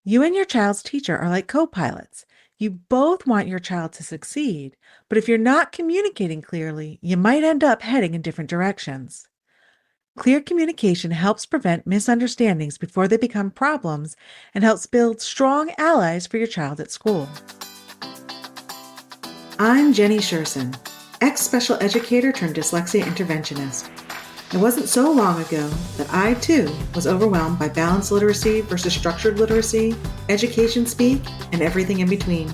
You and your child's teacher are like co-pilots. You both want your child to succeed, but if you're not communicating clearly, you might end up heading in different directions. Clear communication helps prevent misunderstandings before they become problems and helps build strong allies for your child at school. I'm Jenny Scherson, ex-special educator turned dyslexia interventionist. It wasn't so long ago that I, too, was overwhelmed by balanced literacy versus structured literacy, education speak, and everything in between.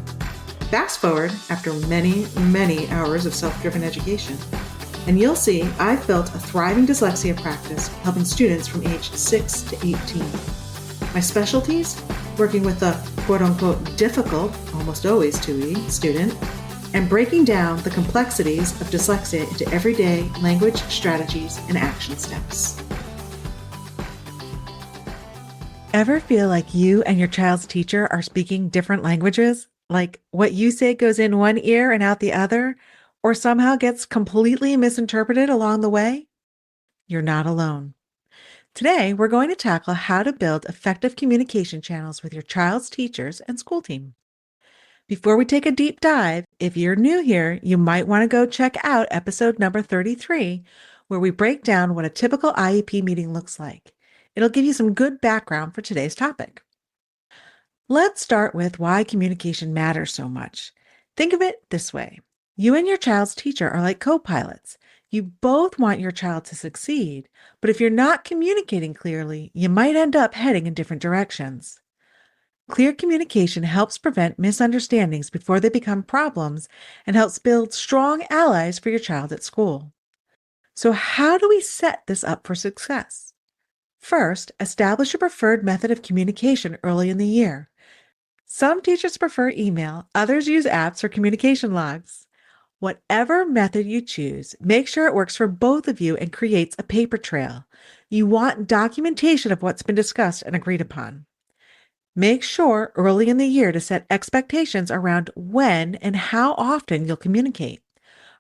Fast forward after many, many hours of self-driven education, and you'll see I've built a thriving dyslexia practice helping students from age 6 to 18. My specialties? Working with the quote-unquote difficult, almost always 2E, student, and breaking down the complexities of dyslexia into everyday language strategies and action steps. Ever feel like you and your child's teacher are speaking different languages? Like what you say goes in one ear and out the other, or somehow gets completely misinterpreted along the way? You're not alone. Today, we're going to tackle how to build effective communication channels with your child's teachers and school team. Before we take a deep dive, if you're new here, you might want to go check out episode number 33, where we break down what a typical IEP meeting looks like. It'll give you some good background for today's topic. Let's start with why communication matters so much. Think of it this way. You and your child's teacher are like co-pilots. You both want your child to succeed, but if you're not communicating clearly, you might end up heading in different directions. Clear communication helps prevent misunderstandings before they become problems and helps build strong allies for your child at school. So how do we set this up for success? First, establish a preferred method of communication early in the year. Some teachers prefer email, others use apps or communication logs. Whatever method you choose, make sure it works for both of you and creates a paper trail. You want documentation of what's been discussed and agreed upon. Make sure early in the year to set expectations around when and how often you'll communicate.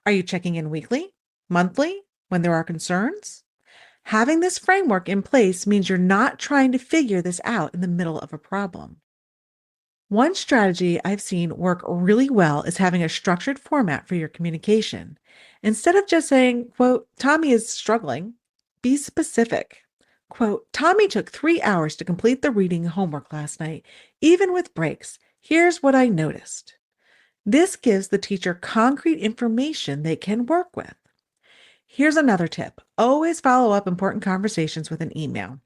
Are you checking in weekly, monthly, when there are concerns? Having this framework in place means you're not trying to figure this out in the middle of a problem. One strategy I've seen work really well is having a structured format for your communication. Instead of just saying, quote, Tommy is struggling, be specific. Quote, Tommy took 3 hours to complete the reading homework last night, even with breaks. Here's what I noticed. This gives the teacher concrete information they can work with. Here's another tip. Always follow up important conversations with an email.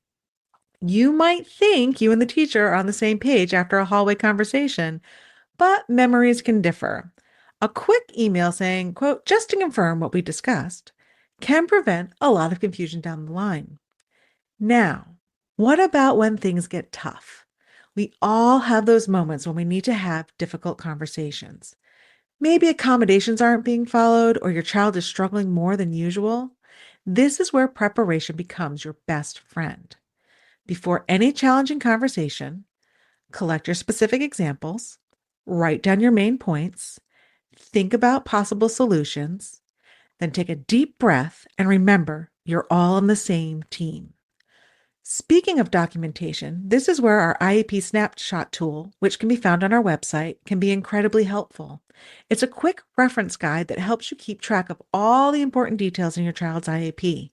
You might think you and the teacher are on the same page after a hallway conversation, but memories can differ. A quick email saying, quote, just to confirm what we discussed, can prevent a lot of confusion down the line. Now, what about when things get tough? We all have those moments when we need to have difficult conversations. Maybe accommodations aren't being followed or your child is struggling more than usual. This is where preparation becomes your best friend. Before any challenging conversation, collect your specific examples, write down your main points, think about possible solutions, then take a deep breath and remember you're all on the same team. Speaking of documentation, this is where our IEP snapshot tool, which can be found on our website, can be incredibly helpful. It's a quick reference guide that helps you keep track of all the important details in your child's IEP,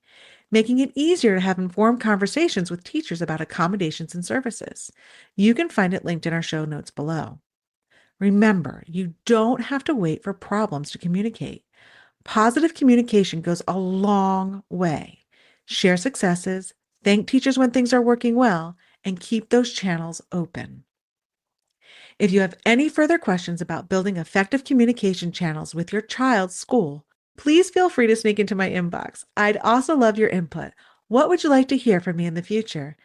making it easier to have informed conversations with teachers about accommodations and services. You can find it linked in our show notes below. Remember, you don't have to wait for problems to communicate. Positive communication goes a long way. Share successes, thank teachers when things are working well, and keep those channels open. If you have any further questions about building effective communication channels with your child's school, please feel free to sneak into my inbox. I'd also love your input. What would you like to hear from me in the future?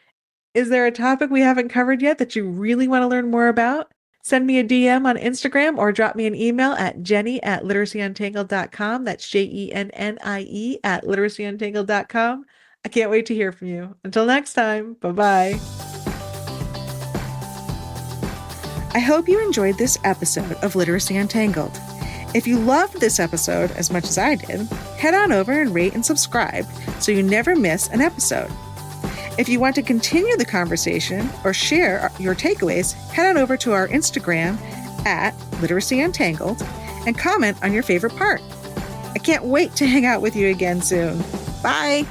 Is there a topic we haven't covered yet that you really want to learn more about? Send me a DM on Instagram or drop me an email at jenny@literacyuntangled.com. That's JENNIE @literacyuntangled.com. I can't wait to hear from you. Until next time, bye-bye. I hope you enjoyed this episode of Literacy Untangled. If you loved this episode as much as I did, head on over and rate and subscribe so you never miss an episode. If you want to continue the conversation or share your takeaways, head on over to our Instagram at Literacy Untangled and comment on your favorite part. I can't wait to hang out with you again soon. Bye.